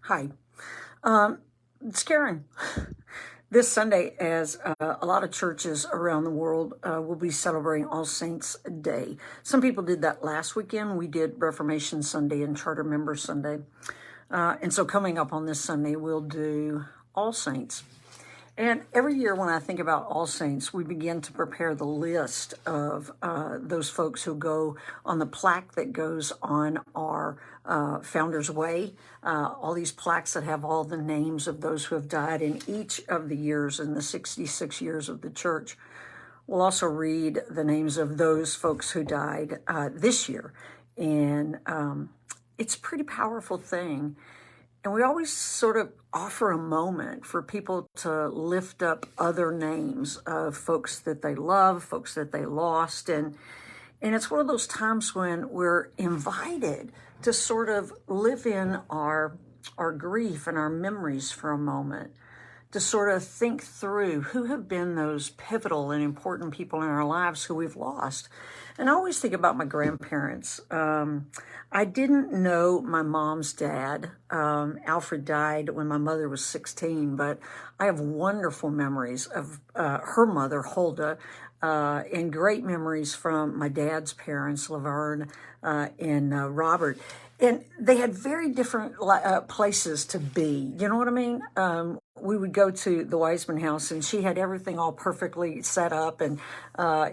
Hi, it's Karen. This Sunday, as a lot of churches around the world will be celebrating All Saints Day. Some people did that last weekend. We did Reformation Sunday and Charter Member Sunday. And so coming up on this Sunday, we'll do All Saints. And every year when I think about All Saints, we begin to prepare the list of those folks who go on the plaque that goes on our Founder's Way. All these plaques that have all the names of those who have died in each of the years in the 66 years of the church. We'll also read the names of those folks who died this year. And it's a pretty powerful thing. And we always sort of offer a moment for people to lift up other names of folks that they love, folks that they lost. And it's one of those times when we're invited to sort of live in our grief and our memories for a moment, to sort of think through who have been those pivotal and important people in our lives who we've lost. And I always think about my grandparents. I didn't know my mom's dad. Alfred died when my mother was 16, but I have wonderful memories of her mother, Hulda, and great memories from my dad's parents, Laverne and Robert. And they had very different places to be. You know what I mean? We would go to the Wiseman house, and she had everything all perfectly set up, and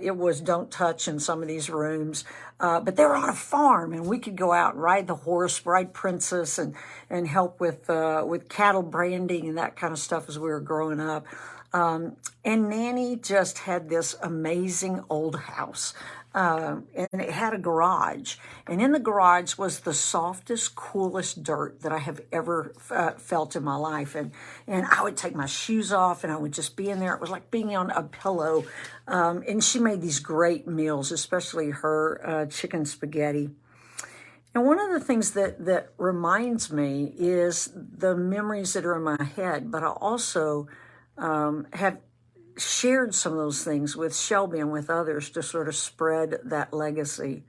it was don't touch in some of these rooms. But they were on a farm, and we could go out and ride the horse, ride Princess, and help with cattle branding and that kind of stuff as we were growing up. And Nanny just had this amazing old house. And it had a garage, and in the garage was the softest, coolest dirt that I have ever felt in my life. And I would take my shoes off, and I would just be in there. It was like being on a pillow. And she made these great meals, especially her chicken spaghetti. And one of the things that reminds me is the memories that are in my head, but I also have shared some of those things with Shelby and with others to sort of spread that legacy.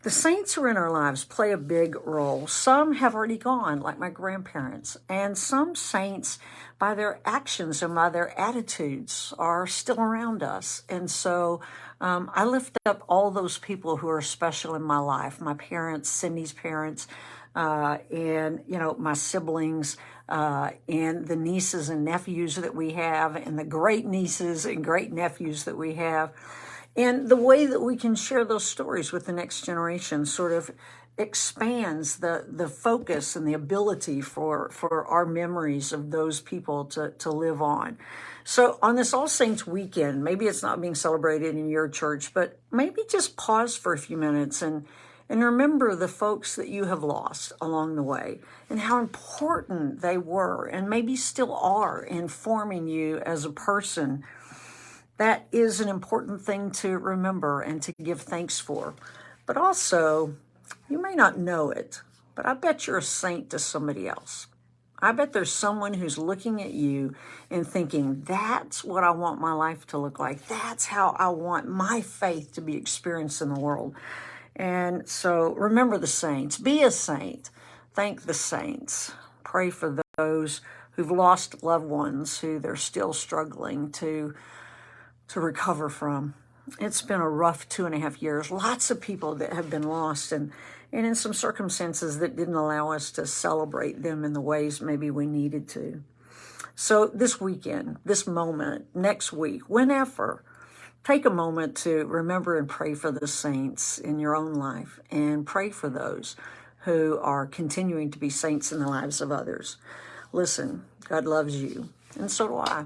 The saints who are in our lives play a big role. Some have already gone, like my grandparents, and some saints, by their actions and by their attitudes, are still around us. And so I lift up all those people who are special in my life, my parents, Cindy's parents, and, my siblings, and the nieces and nephews that we have, and the great nieces and great nephews that we have. And the way that we can share those stories with the next generation sort of expands the focus and the ability for our memories of those people to live on. So on this All Saints weekend, maybe it's not being celebrated in your church, but maybe just pause for a few minutes and remember the folks that you have lost along the way and how important they were and maybe still are in forming you as a person. That is an important thing to remember and to give thanks for. But also, you may not know it, but I bet you're a saint to somebody else. I bet there's someone who's looking at you and thinking, that's what I want my life to look like. That's how I want my faith to be experienced in the world. And so remember the saints. Be a saint. Thank the saints. Pray for those who've lost loved ones who they're still struggling to recover from. It's been a rough 2.5 years. Lots of people that have been lost and in some circumstances that didn't allow us to celebrate them in the ways maybe we needed to. So this weekend, this moment, next week, whenever, take a moment to remember and pray for the saints in your own life and pray for those who are continuing to be saints in the lives of others. Listen, God loves you, and so do I.